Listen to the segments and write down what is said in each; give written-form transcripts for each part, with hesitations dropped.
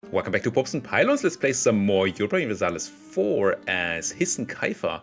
Welcome back to Popes and Pylons. Let's play some more Europa Universalis IV as Hisn Kayfa,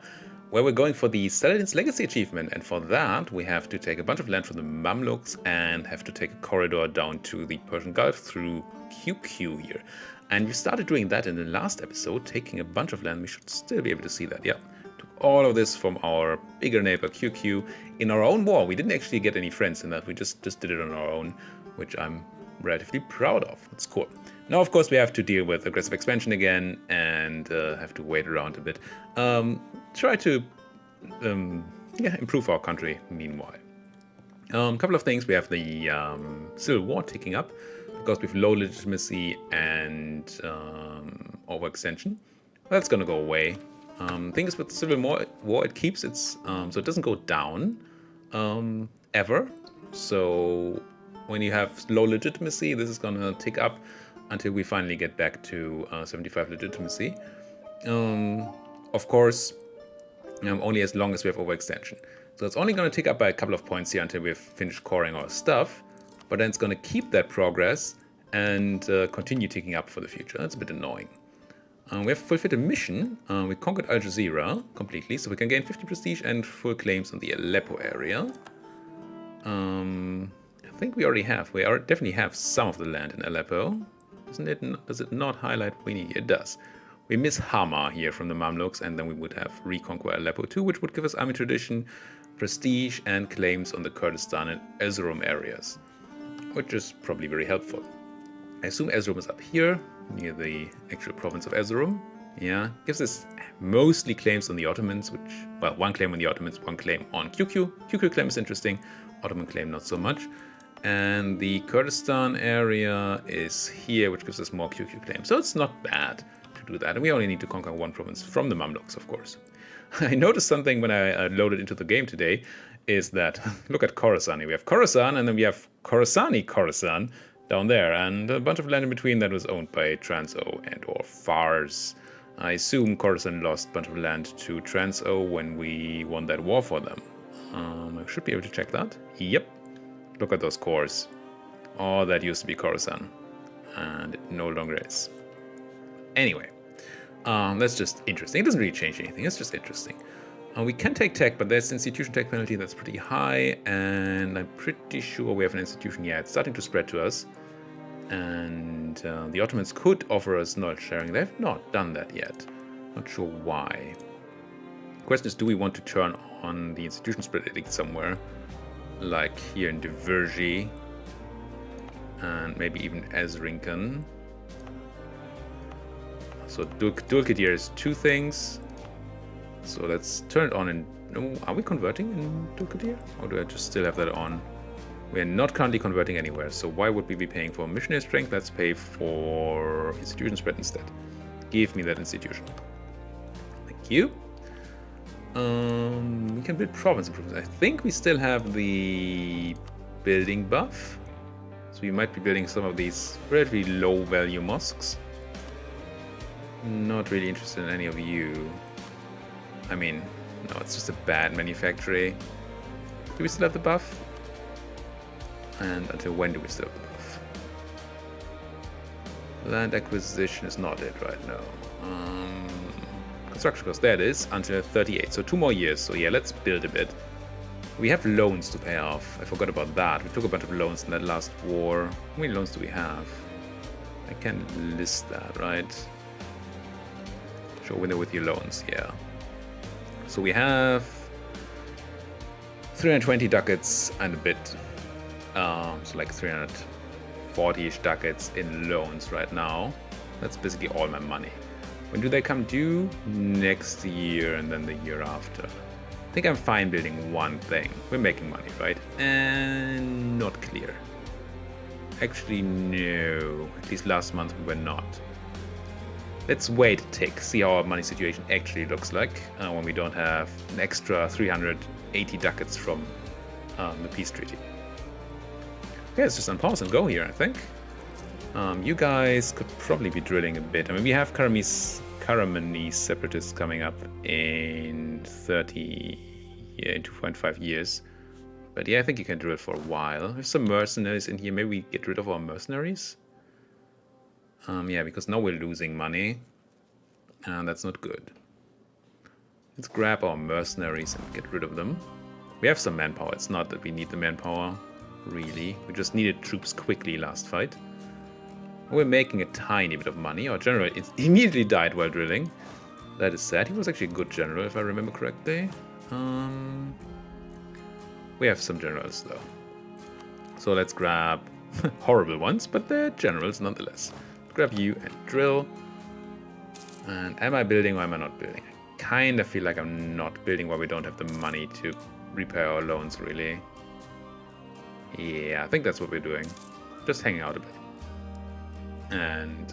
where we're going for the Saladin's Legacy achievement. And for that, we have to take a bunch of land from the Mamluks and have to take a corridor down to the Persian Gulf through QQ here. And we started doing that in the last episode, taking a bunch of land. We should still be able to see that, yeah. Took all of this from our bigger neighbor QQ in our own war. We didn't actually get any friends in that. We just did it on our own, which I'm relatively proud of. It's cool. Now, of course, we have to deal with aggressive expansion again and have to wait around a bit. Try to improve our country meanwhile. A couple of things. We have the Civil War ticking up because we have low legitimacy and overextension. That's going to go away. Thing is, with the Civil War, it keeps its... so it doesn't go down ever. So when you have low legitimacy, this is going to tick up until we finally get back to 75 legitimacy. Of course, only as long as we have overextension. So it's only going to tick up by a couple of points here until we've finished coring our stuff, but then it's going to keep that progress and continue ticking up for the future. That's a bit annoying. We have fulfilled a mission. We conquered Al Jazeera completely, so we can gain 50 prestige and full claims on the Aleppo area. I think we already have. We definitely have some of the land in Aleppo. Does it not highlight what we need? It does. We miss Hama here from the Mamluks, and then we would have reconquer Aleppo too, which would give us army tradition, prestige, and claims on the Kurdistan and Erzurum areas, which is probably very helpful. I assume Erzurum is up here, near the actual province of Erzurum. Yeah, gives us mostly claims on the Ottomans, which, well, one claim on the Ottomans, one claim on QQ. QQ claim is interesting, Ottoman claim not so much. And the Kurdistan area is here, which gives us more QQ claims. So it's not bad to do that. And we only need to conquer one province from the Mamluks, of course. I noticed something when I loaded into the game today, is that, look at Khorasan. We have Khorasan, and then we have Khorasan down there. And a bunch of land in between that was owned by Transo and or Fars. I assume Khorasan lost a bunch of land to Transo when we won that war for them. I should be able to check that. Yep. Look at those cores. Oh, that used to be Khorasan, and it no longer is. Anyway, that's just interesting. It doesn't really change anything. It's just interesting. We can take tech, but there's institution tech penalty that's pretty high, and I'm pretty sure we have an institution. Yeah, it's starting to spread to us, and the Ottomans could offer us knowledge sharing. They've not done that yet. Not sure why. The question is, do we want to turn on the institution spread edict somewhere? Like here in Divergi, and maybe even Ezrinken. So Dulkadir is two things. So let's turn it on. And no, are we converting in Dulkadir, or do I just still have that on? We are not currently converting anywhere. So why would we be paying for missionary strength? Let's pay for institution spread instead. Give me that institution. Thank you. We can build province improvements. I think we still have the building buff, so we might be building some of these relatively low value mosques. Not really interested in any of you. I mean, no, it's just a bad manufactory. Do we still have the buff? And until when do we still have the buff? Land acquisition is not it right now. Construction cost, there it is, until 38, so 2 more years. So yeah, let's build a bit. We have loans to pay off. I forgot about that. We took a bunch of loans in that last war. How many loans do we have? I can list that, right? Show window with your loans, yeah. So we have 320 ducats and a bit. So like 340-ish ducats in loans right now. That's basically all my money. When do they come due? Next year and then the year after. I think I'm fine building one thing. We're making money, right? And not clear. Actually, no. At least last month we were not. Let's wait a tick, see how our money situation actually looks like when we don't have an extra 380 ducats from the peace treaty. Okay, let's just unpause and go here, I think. You guys could probably be drilling a bit. I mean, we have Karamani separatists coming up in 2.5 years. But yeah, I think you can drill for a while. There's some mercenaries in here. Maybe we get rid of our mercenaries. Yeah, because now we're losing money. And that's not good. Let's grab our mercenaries and get rid of them. We have some manpower. It's not that we need the manpower, really. We just needed troops quickly last fight. We're making a tiny bit of money. Our general immediately died while drilling. That is sad. He was actually a good general, if I remember correctly. We have some generals, though. So let's grab horrible ones, but they're generals nonetheless. Grab you and drill. And am I building or am I not building? I kind of feel like I'm not building while we don't have the money to repay our loans, really. Yeah, I think that's what we're doing. Just hanging out a bit. And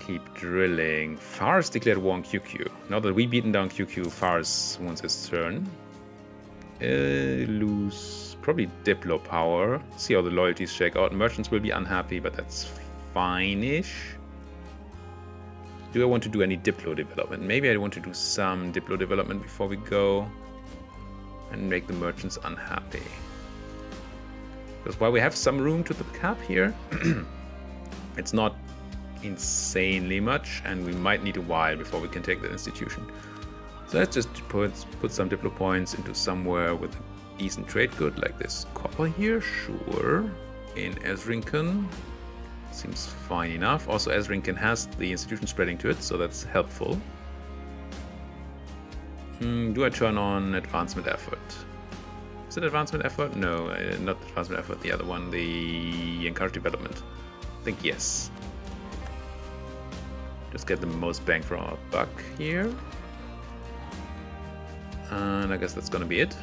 keep drilling. Fars declared war on QQ. Now that we've beaten down QQ, Fars wants his turn. Lose probably Diplo power. See how the loyalties shake out. Merchants will be unhappy, but that's fine-ish. Do I want to do any Diplo development? Maybe I want to do some Diplo development before we go and make the merchants unhappy. Because while we have some room to the cap here, it's not insanely much, and we might need a while before we can take that institution. So let's just put some Diplo points into somewhere with a decent trade good, like this copper here, sure. In Ezrinken. Seems fine enough. Also, Ezrinken has the institution spreading to it, so that's helpful. Do I turn on advancement effort? Is it advancement effort? No, not advancement effort. The other one, the encourage development. I think yes. Just get the most bang for our buck here. And I guess that's gonna be it.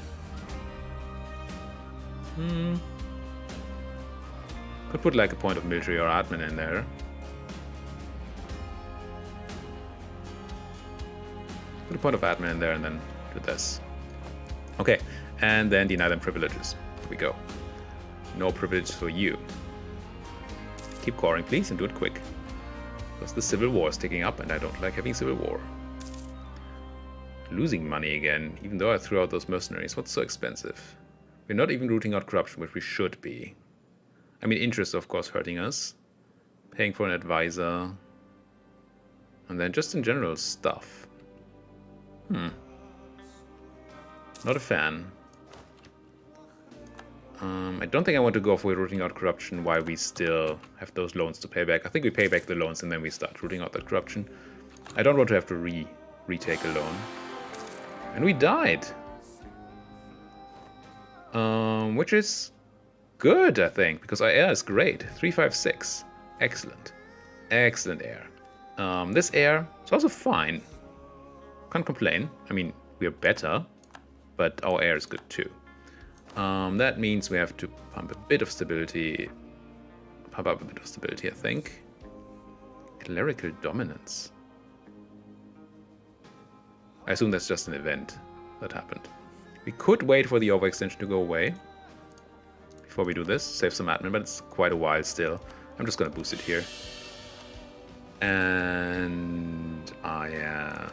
Could put like a point of military or admin in there. Put a point of admin in there and then do this. Okay, and then deny them privileges. Here we go. No privileges for you. Keep coring, please, and do it quick. Because the civil war is ticking up and I don't like having civil war. Losing money again, even though I threw out those mercenaries. What's so expensive? We're not even rooting out corruption, which we should be. I mean, interest, of course, hurting us. Paying for an advisor. And then just in general stuff. Not a fan. I don't think I want to go for rooting out corruption while we still have those loans to pay back. I think we pay back the loans and then we start rooting out that corruption. I don't want to have to retake a loan. And we died. Which is good, I think, because our air is great. 356. Excellent. Excellent air. This air is also fine. Can't complain. I mean, we are better, but our air is good too. That means we have to pump a bit of stability. Pump up a bit of stability, I think. Clerical dominance. I assume that's just an event that happened. We could wait for the overextension to go away before we do this. Save some admin, but it's quite a while still. I'm just going to boost it here. And I am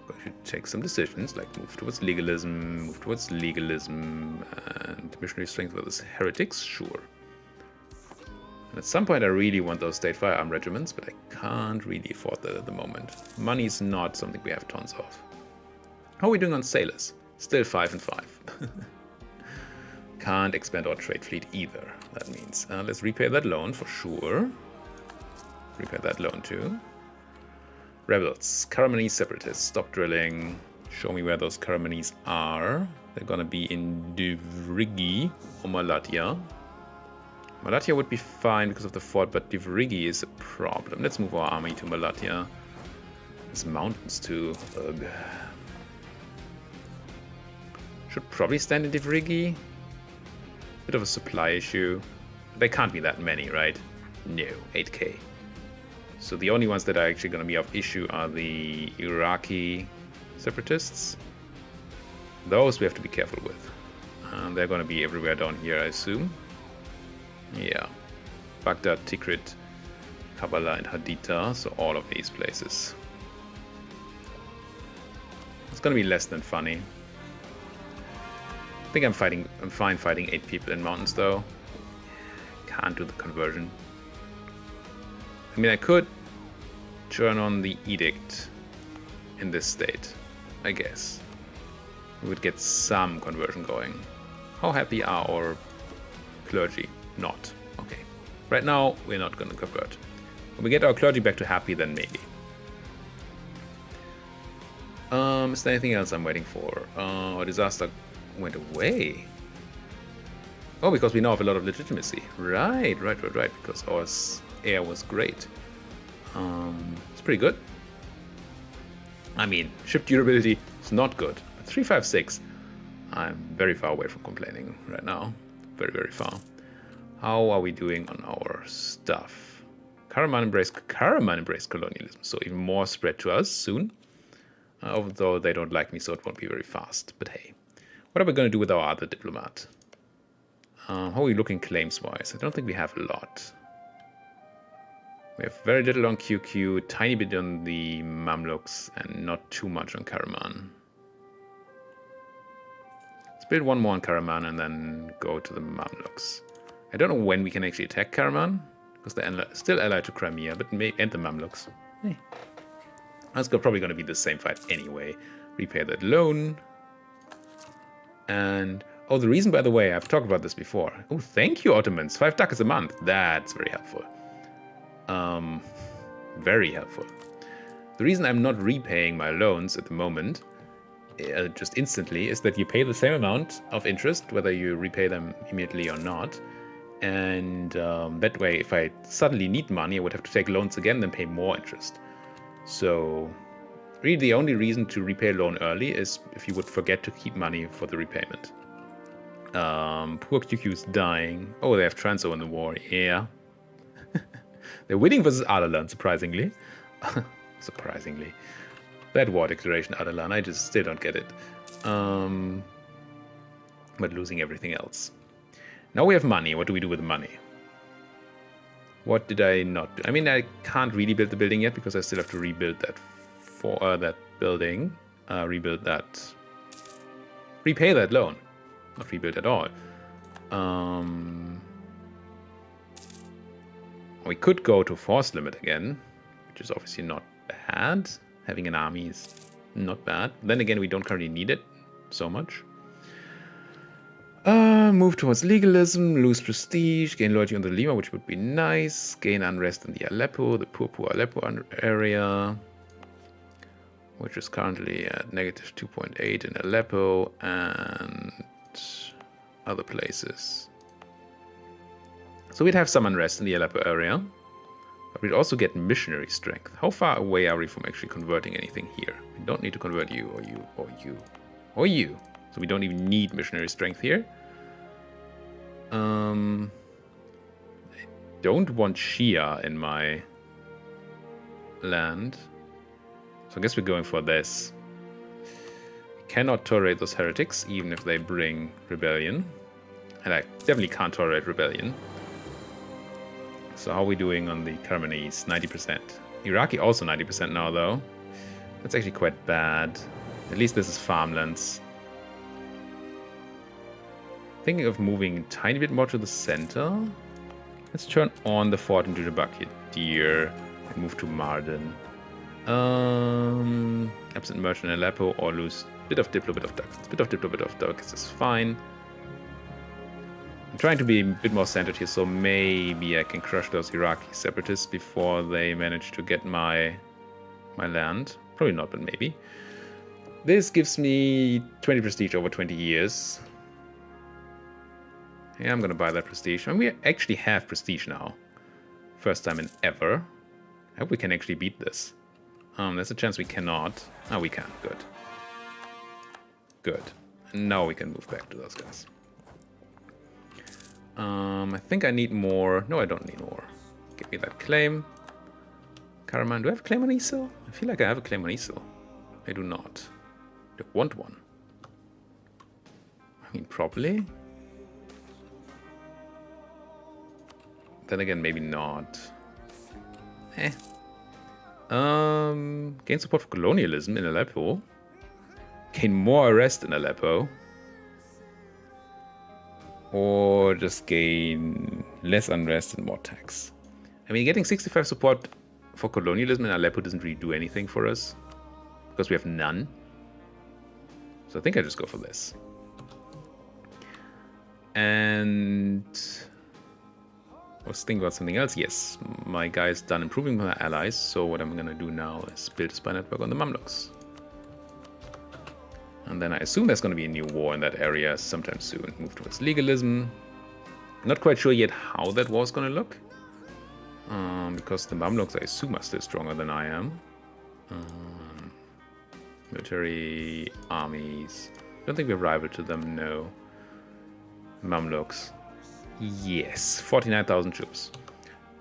going to take some decisions, like move towards legalism, and missionary strength versus heretics, sure. And at some point I really want those state firearm regiments, but I can't really afford that at the moment. Money is not something we have tons of. How are we doing on sailors? Still 5 and 5. Can't expand our trade fleet either, that means. Let's repay that loan for sure. Repay that loan too. Rebels, Karamanese separatists, stop drilling. Show me where those Karamanese are. They're gonna be in Divrigi or Malatya. Malatya would be fine because of the fort, but Divrigi is a problem. Let's move our army to Malatya. There's mountains too. Ugh. Should probably stand in Divrigi. Bit of a supply issue. There can't be that many, right? No, 8k. So the only ones that are actually going to be of issue are the Iraqi separatists. Those we have to be careful with. They're going to be everywhere down here, I assume. Yeah. Baghdad, Tikrit, Kabbalah, and Haditha. So all of these places. It's going to be less than funny. I think I'm fine fighting 8 people in mountains though. Can't do the conversion. I mean, I could turn on the edict in this state, I guess. We would get some conversion going. How happy are our clergy? Not. Okay. Right now, we're not going to convert. When we get our clergy back to happy, then maybe. Is there anything else I'm waiting for? Our disaster went away. Oh, because we now have a lot of legitimacy. Right. Because our air was great. It's pretty good. I mean, ship durability is not good. But 356, I'm very far away from complaining right now. Very, very far. How are we doing on our stuff? Karaman embraced colonialism, so even more spread to us soon. Although they don't like me, so it won't be very fast. But hey, what are we going to do with our other diplomat? How are we looking claims-wise? I don't think we have a lot. We have very little on QQ, tiny bit on the Mamluks, and not too much on Karaman. Let's build one more on Karaman and then go to the Mamluks. I don't know when we can actually attack Karaman, because they're still allied to Crimea, but and the Mamluks. Hey. That's probably going to be the same fight anyway. Repay that loan. And, oh, the reason, by the way, I've talked about this before. Oh, thank you, Ottomans. 5 ducats a month. That's very helpful. Very helpful. The reason I'm not repaying my loans at the moment, just instantly, is that you pay the same amount of interest, whether you repay them immediately or not. And that way, if I suddenly need money, I would have to take loans again and pay more interest. So, really the only reason to repay a loan early is if you would forget to keep money for the repayment. Poor QQ is dying. Oh, they have Transo in the war. Yeah. They're winning versus Adalan, surprisingly. Surprisingly. That war declaration, Adalan, I just still don't get it. But losing everything else. Now we have money. What do we do with the money? What did I not do? I mean, I can't really build the building yet because I still have to rebuild that that building. Rebuild that. Repay that loan. Not rebuild at all. We could go to force limit again, which is obviously not bad. Having an army is not bad. Then again, we don't currently need it so much. Move towards legalism, lose prestige, gain loyalty on the Lima, which would be nice. Gain unrest in the Aleppo, the poor Aleppo area, which is currently at negative 2.8 in Aleppo and other places. So we'd have some unrest in the Aleppo area, but we'd also get missionary strength. How far away are we from actually converting anything here? We don't need to convert you, or you, or you, or you. So we don't even need missionary strength here. I don't want Shia in my land. So I guess we're going for this. We cannot tolerate those heretics, even if they bring rebellion. And I definitely can't tolerate rebellion. So how are we doing on the Karmanese? 90%. Iraqi also 90% now, though. That's actually quite bad. At least this is farmlands. Thinking of moving a tiny bit more to the center. Let's turn on the fort in Diyarbakir and move to Mardin. Absent merchant in Aleppo or lose bit of Diplo, bit of Ducats. Bit of Diplo, bit of Ducats is fine. I'm trying to be a bit more centered here, so maybe I can crush those Iraqi separatists before they manage to get my land. Probably not, but maybe. This gives me 20 prestige over 20 years. Yeah, I'm gonna buy that prestige. I mean, we actually have prestige now. First time in ever. I hope we can actually beat this. There's a chance we cannot. Oh, we can. Good. Good. And now we can move back to those guys. I think I need more. No, I don't need more. Give me that claim. Karaman, do I have a claim on Isil? I feel like I have a claim on Isil. I do not. I want one. I mean, probably. Then again, maybe not. Gain support for colonialism in Aleppo. Gain more arrest in Aleppo. Or just gain less unrest and more tax. I mean, getting 65 support for colonialism in Aleppo doesn't really do anything for us, because we have none. So I think I just go for this. And I was thinking about something else. Yes, my guy's done improving my allies, so what I'm going to do now is build a spy network on the Mamluks. And then I assume there's going to be a new war in that area sometime soon. Move towards legalism. Not quite sure yet how that war is going to look. Because the Mamluks, I assume, are still stronger than I am. Military armies. Don't think we're rival to them, no. Mamluks. Yes, 49,000 troops.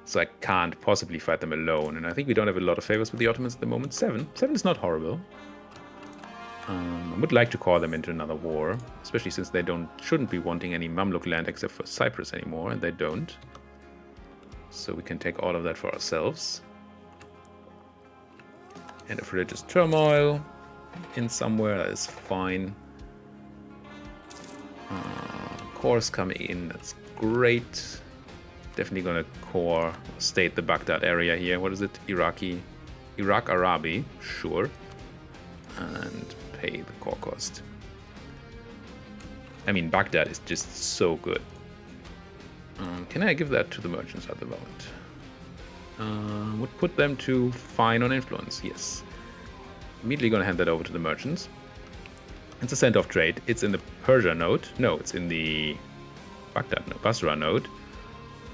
So I can't possibly fight them alone. And I think we don't have a lot of favors with the Ottomans at the moment. 7 is not horrible. I would like to call them into another war, especially since they shouldn't be wanting any Mamluk land except for Cyprus anymore, and they don't. So we can take all of that for ourselves. End of religious turmoil in somewhere, that is fine. Cores coming in, that's great. Definitely gonna core state the Baghdad area here. What is it? Iraq Arabi, sure. And pay the core cost. I mean, Baghdad is just so good. Can I give that to the merchants at the moment? Would put them to fine on influence, yes. Immediately gonna hand that over to the merchants. It's a center of trade. It's in the Persia node. No, it's in the Baghdad node, Basra node,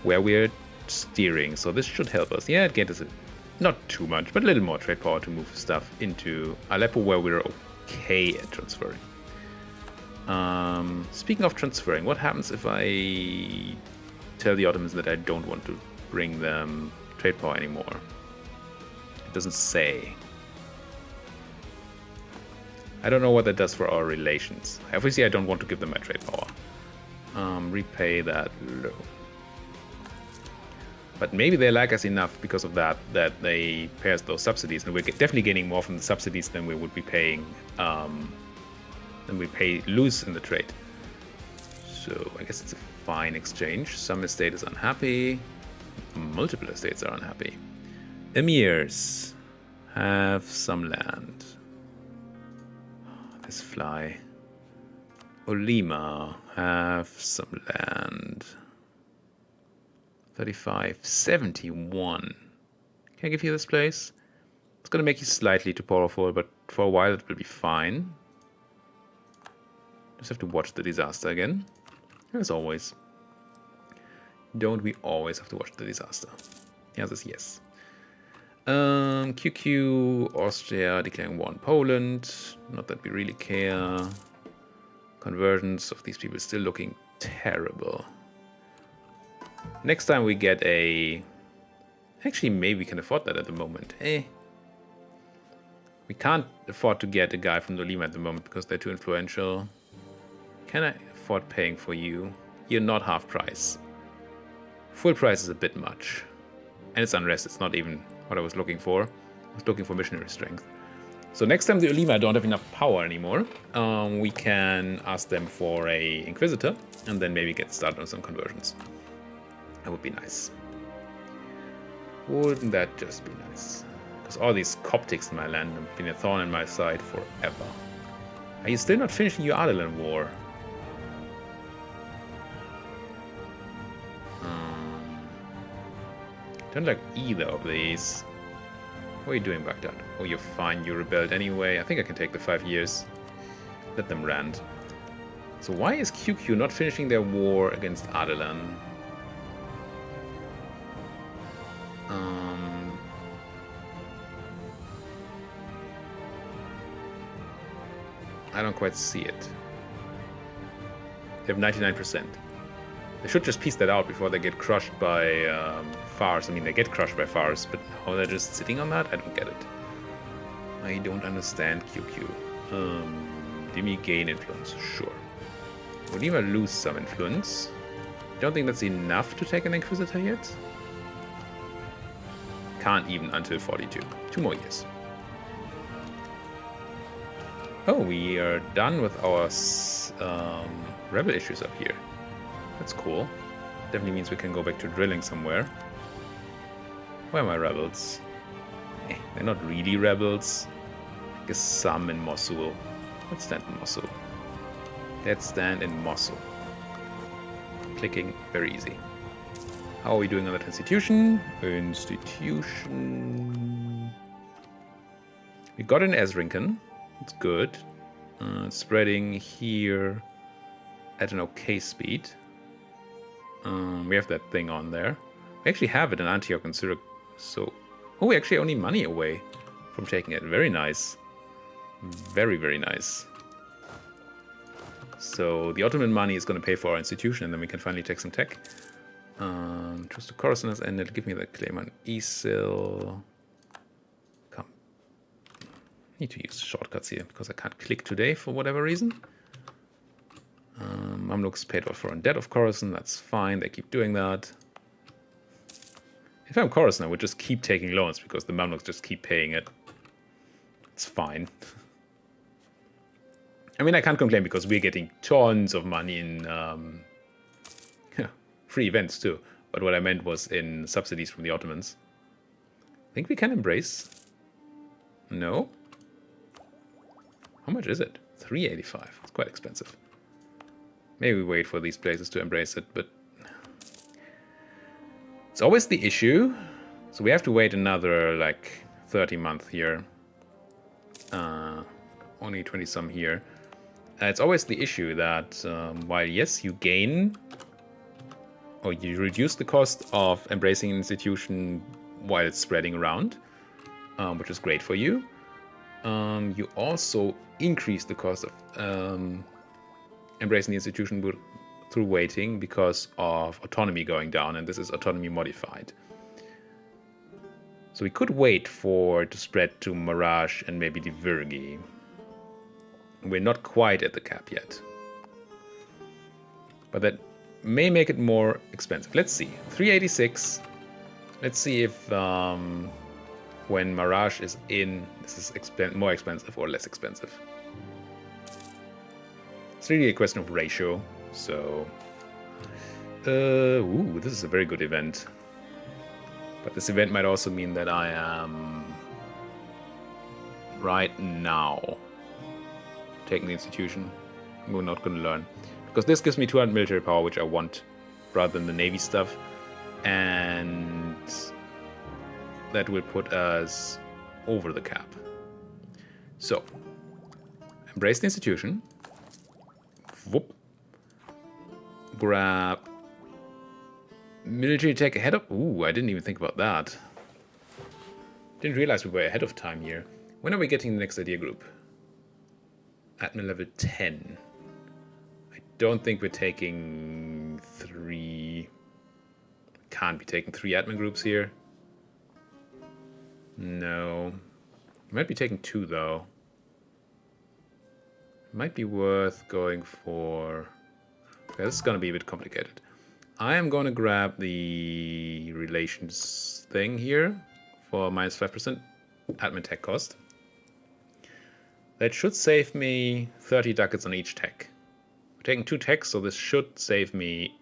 where we're steering. So this should help us. Yeah, it gets us not too much, but a little more trade power to move stuff into Aleppo, where we're okay at transferring. Speaking of transferring, what happens if I tell the Ottomans that I don't want to bring them trade power anymore? It doesn't say. I don't know what that does for our relations. Obviously, I don't want to give them my trade power. Repay that low. But maybe they like us enough because of that they pay us those subsidies, and we're definitely getting more from the subsidies than we would be paying, than we lose in the trade. So I guess it's a fine exchange. Some estate is unhappy. Multiple estates are unhappy. Emirs have some land. This fly. Olima have some land. 35, 71. Can I give you this place? It's going to make you slightly too powerful, but for a while it will be fine. Just have to watch the disaster again. As always. Don't we always have to watch the disaster? The answer is yes. QQ, Austria declaring war on Poland. Not that we really care. Conversions of these people still looking terrible. Next time we get a... Actually, maybe we can afford that at the moment. We can't afford to get a guy from Dolima at the moment because they're too influential. Can I afford paying for you? You're not half price. Full price is a bit much. And it's unrest, it's not even what I was looking for. I was looking for missionary strength. So next time the Ulema don't have enough power anymore, we can ask them for a Inquisitor and then maybe get started on some conversions. That would be nice. Wouldn't that just be nice? Because all these Coptics in my land have been a thorn in my side forever. Are you still not finishing your Ardalan war? Don't like either of these. What are you doing, Baghdad? Oh, you're fine. You rebelled anyway. I think I can take the 5 years. Let them rant. So why is QQ not finishing their war against Ardalan? I don't quite see it. They have 99%. They should just piece that out before they get crushed by Fars. I mean, they get crushed by Fars, but how they're just sitting on that? I don't get it. I don't understand QQ. Demi gain influence, sure. Would even lose some influence. Don't think that's enough to take an Inquisitor yet. Can't even until 42. 2 more years. Oh, we are done with our rebel issues up here. That's cool. Definitely means we can go back to drilling somewhere. Where are my rebels? They're not really rebels. I guess some in Mosul. Let's stand in Mosul. Let's stand in Mosul. Clicking, very easy. How are we doing on that institution? Institution. We got an Ezrinken. It's good. Spreading here at an okay speed. We have that thing on there. We actually have it in Antioch and Syria. So, oh, we actually only money away from taking it. Very nice. Very, very nice. So the Ottoman money is going to pay for our institution, and then we can finally take some tech. Trust to Coruscant has ended. Give me the claim on Isil. Come. Need to use shortcuts here because I can't click today for whatever reason. Mamluks paid off foreign debt of Coruscant. That's fine. They keep doing that. If I'm Coruscant, I would just keep taking loans because the Mamluks just keep paying it. It's fine. I mean, I can't complain because we're getting tons of money in free events too. But what I meant was in subsidies from the Ottomans. I think we can embrace. No? How much is it? 385. It's quite expensive. Maybe we wait for these places to embrace it, but it's always the issue. So we have to wait another like 30 months here. Only 20 some here. It's always the issue that while yes, you gain or you reduce the cost of embracing an institution while it's spreading around, which is great for you, you also increase the cost of embracing the institution through waiting because of autonomy going down, and this is autonomy modified. So we could wait for it to spread to Mirage and maybe the Virgi. We're not quite at the cap yet. But that may make it more expensive. Let's see. 386. Let's see if when Mirage is in, this is more expensive or less expensive. It's really a question of ratio. So, ooh, this is a very good event. But this event might also mean that I am right now taking the institution. We're not going to learn. Because this gives me 200 military power, which I want, rather than the Navy stuff. And that will put us over the cap. So, embrace the institution. Whoop. Grab military tech ahead of... Ooh, I didn't even think about that. Didn't realize we were ahead of time here. When are we getting the next idea group? Admin level 10. I don't think we're taking 3... Can't be taking 3 admin groups here. No. We might be taking 2 though. Might be worth going for... Okay, this is going to be a bit complicated. I am going to grab the relations thing here for minus 5% admin tech cost. That should save me 30 ducats on each tech. We're taking 2 techs, so this should save me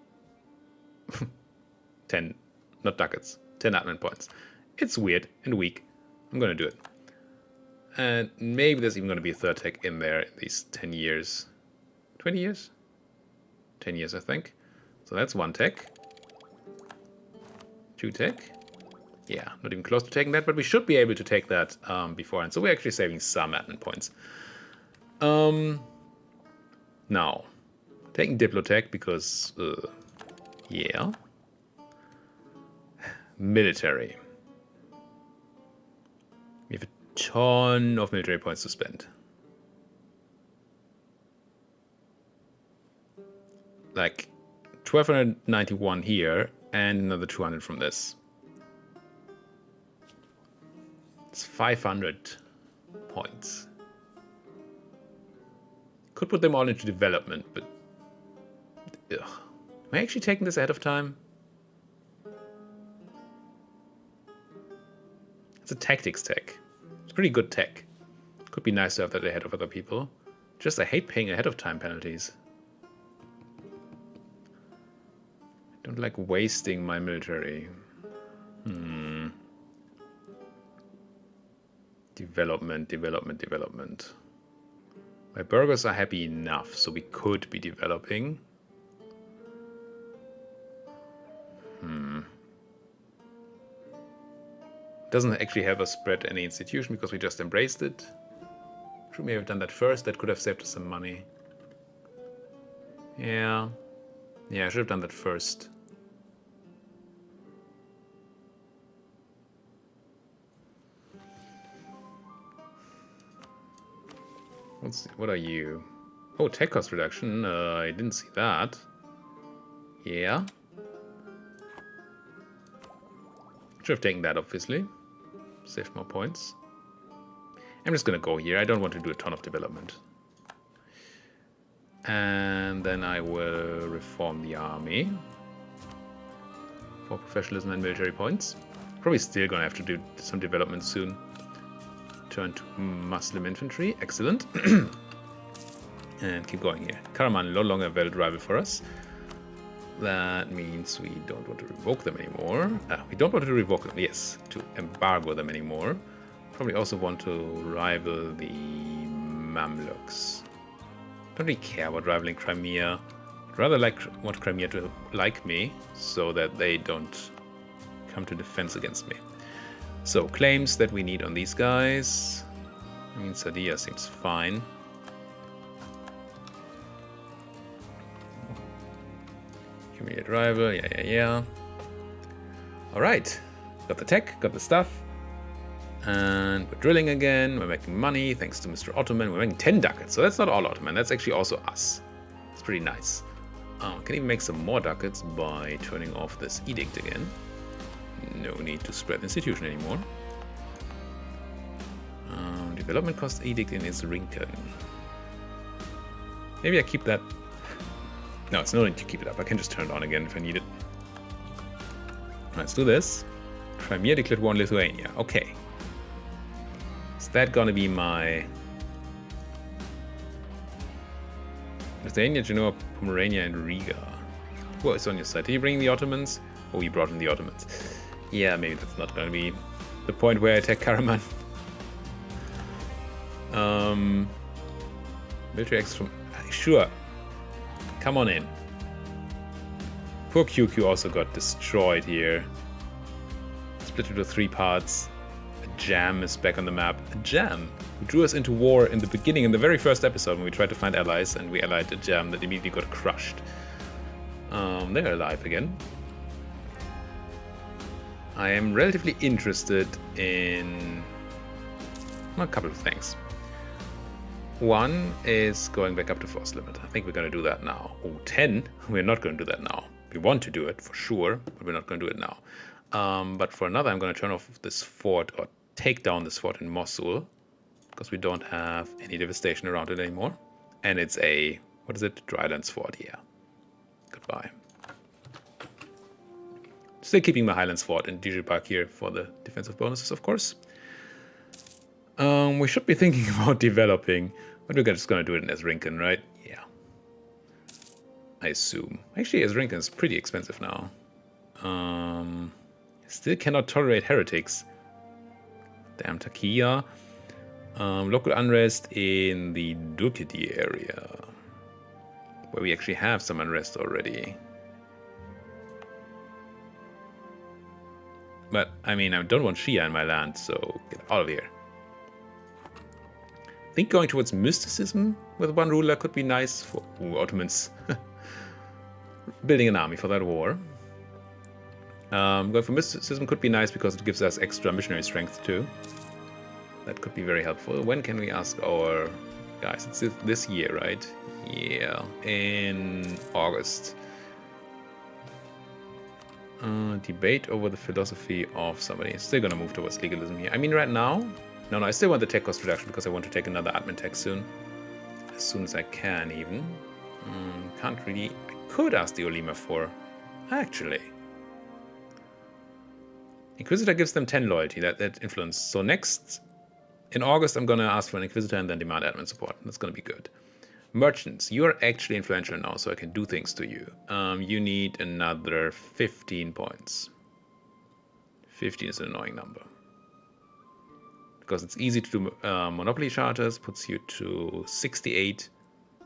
10, not ducats, 10 admin points. It's weird and weak. I'm going to do it. And maybe there's even going to be a 3rd tech in there in these 10 years. 20 years? 10 years, I think. So that's 1 tech. 2 tech. Yeah, not even close to taking that, but we should be able to take that beforehand. So we're actually saving some admin points. Now, taking Diplotech because, yeah. Military. We have a ton of military points to spend. Like 1291 here and another 200 from this. It's 500 points. Could put them all into development, but ugh. Am I actually taking this ahead of time? It's a tactics tech. It's pretty good tech. Could be nice to have that ahead of other people. Just I hate paying ahead of time penalties. I don't like wasting my military. Development, development, development. My burghers are happy enough, so we could be developing. Doesn't actually help us spread any institution because we just embraced it. Should we have done that first? That could have saved us some money. Yeah. Yeah, I should have done that first. What are you? Oh, tech cost reduction. I didn't see that. Yeah. Should have taken that, obviously. Saved more points. I'm just gonna go here. I don't want to do a ton of development. And then I will reform the army for professionalism and military points. Probably still gonna have to do some development soon. Turn to Muslim infantry. Excellent. And keep going here. Karaman no longer a valid rival for us. That means we don't want to revoke them anymore. We don't want to revoke them, yes, to embargo them anymore. Probably also want to rival the Mamluks. Don't really care about rivaling Crimea. I'd rather want Crimea to like me so that they don't come to defense against me. So claims that we need on these guys. I mean, Sardinia seems fine. Immediate rival, yeah. Alright, got the tech, got the stuff. And we're drilling again, we're making money thanks to Mr. Ottoman. We're making 10 ducats, so that's not all Ottoman, that's actually also us. It's pretty nice. Can even make some more ducats by turning off this edict again. No need to spread the institution anymore. Development cost edict in Isrinken. Maybe I keep that. No, it's no need to keep it up. I can just turn it on again if I need it. Let's do this. Crimea declared war on Lithuania. Okay. Is that gonna be my Lithuania, Genoa, Pomerania, and Riga? Who is on your side? Did you bring the Ottomans? Oh, you brought in the Ottomans. Yeah, maybe that's not gonna be the point where I attack Karaman. Military access from... Sure. Come on in. Poor QQ also got destroyed here. Split into 3 parts. A jam is back on the map. A jam who drew us into war in the beginning, in the very first episode when we tried to find allies, and we allied a jam that immediately got crushed. They're alive again. I am relatively interested in a couple of things. One is going back up to force limit. I think we're going to do that now. Oh, 10? We're not going to do that now. We want to do it for sure, but we're not going to do it now. But for another, I'm going to turn off this fort, or take down this fort in Mosul, because we don't have any devastation around it anymore. And it's a, what is it? Drylands fort, yeah. Goodbye. Still keeping my Highlands fort in DJ Park here for the defensive bonuses, of course. We should be thinking about developing, but we're just going to do it in Esrinken, right? Yeah. I assume. Actually, Esrinken is pretty expensive now. Still cannot tolerate heretics. Damn Takia. Local unrest in the Dukidi area, where we actually have some unrest already. But, I mean, I don't want Shia in my land, so get out of here. I think going towards mysticism with one ruler could be nice for Ottomans. Building an army for that war. Going for mysticism could be nice because it gives us extra missionary strength too. That could be very helpful. When can we ask our guys? It's this year, right? Yeah, in August. Debate over the philosophy of somebody. Still gonna move towards legalism here. I mean, right now, no, I still want the tech cost reduction because I want to take another admin tech soon. As soon as I can, even. Can't really. I could ask the Olima for. Actually. Inquisitor gives them 10 loyalty, that influence. So next, in August, I'm gonna ask for an Inquisitor and then demand admin support. That's gonna be good. Merchants, you are actually influential now, so I can do things to you. You need another 15 points. 15 is an annoying number. because it's easy to do monopoly charters, puts you to 68.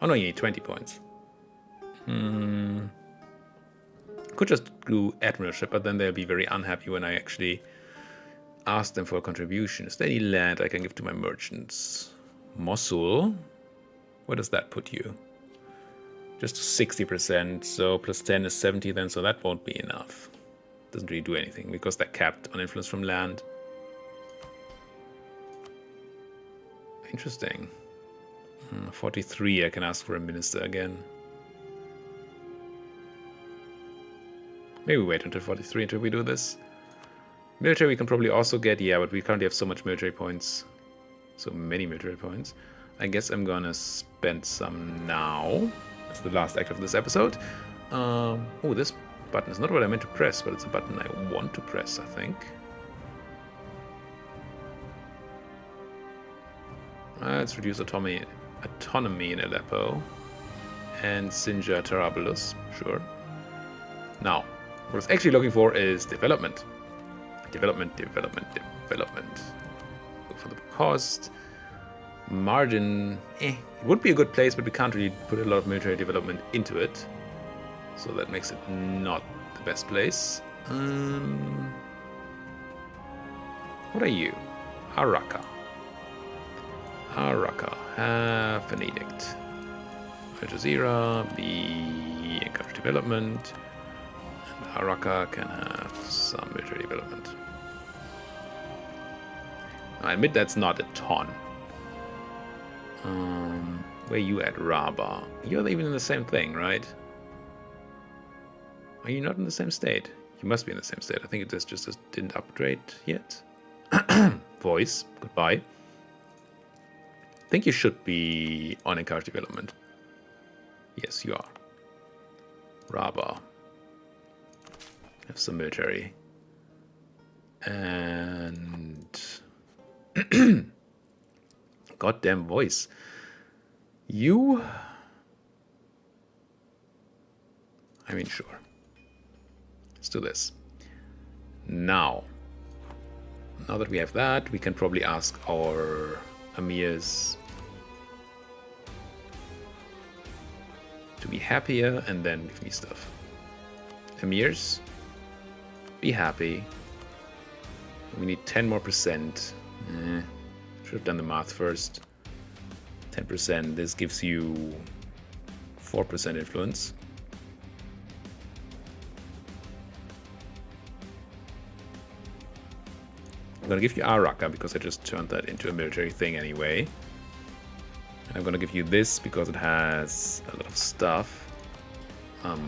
Oh no, you need 20 points. Could just do admiralship, but then they'll be very unhappy when I actually ask them for a contribution. Is there any land I can give to my merchants? Mosul? Where does that put you? Just 60%, so plus 10 is 70 then, so that won't be enough. Doesn't really do anything because they're capped on influence from land. Interesting. 43, I can ask for a minister again. Maybe wait until 43 until we do this. Military we can probably also get, yeah, but we currently have so much military points. So many military points. I guess I'm gonna spend some now. That's the last act of this episode. Oh, this button is not what I meant to press, but it's a button I want to press, I think. Let's reduce autonomy in Aleppo. And Sinjar Tarabulus, sure. Now, what I was actually looking for is development. Development. Go for the cost. Margin, it would be a good place, but we can't really put a lot of military development into it. So that makes it not the best place. What are you? Araka. Have an edict. Al Jazeera, be encourage development. And Araka can have some military development. I admit that's not a ton. Where you at, Rabah? You're even in the same thing, right? Are you not in the same state? You must be in the same state. I think it just didn't upgrade yet. Voice, goodbye. I think you should be on encourage development. Yes, you are. Rabah. Have some military. And... goddamn voice. You... I mean, sure. Let's do this. Now that we have that, we can probably ask our emirs to be happier and then give me stuff. Emirs, be happy. We need 10 more percent. Should have done the math first. 10%. This gives you 4% influence. I'm going to give you Araka because I just turned that into a military thing anyway. And I'm going to give you this because it has a lot of stuff.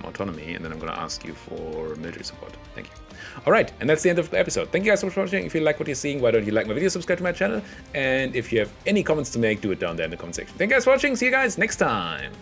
Autonomy, and then I'm going to ask you for military support. Thank you. Alright, and that's the end of the episode. Thank you guys so much for watching. If you like what you're seeing, why don't you like my video, subscribe to my channel, and if you have any comments to make, do it down there in the comment section. Thank you guys for watching. See you guys next time.